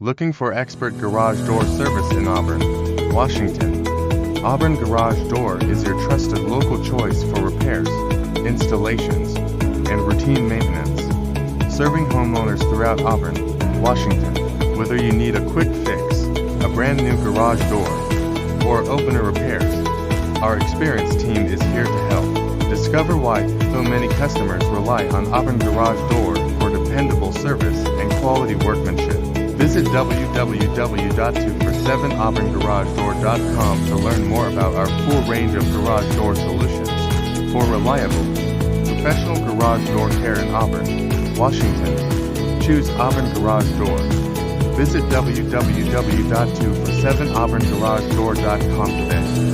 Looking for expert garage door service in Auburn, Washington? Auburn Garage Door is your trusted local choice for repairs, installations, and routine maintenance. Serving homeowners throughout Auburn, Washington. Whether you need a quick fix, a brand new garage door, or opener repairs, our experienced team is here to help. Discover why so many customers rely on Auburn Garage Door for dependable service and quality workmanship. Visit www.247auburnGarageDoor.com to learn more about our full range of garage door solutions. For reliable, professional garage door care in Auburn, Washington, choose Auburn Garage Door. Visit www.247auburnGarageDoor.com today.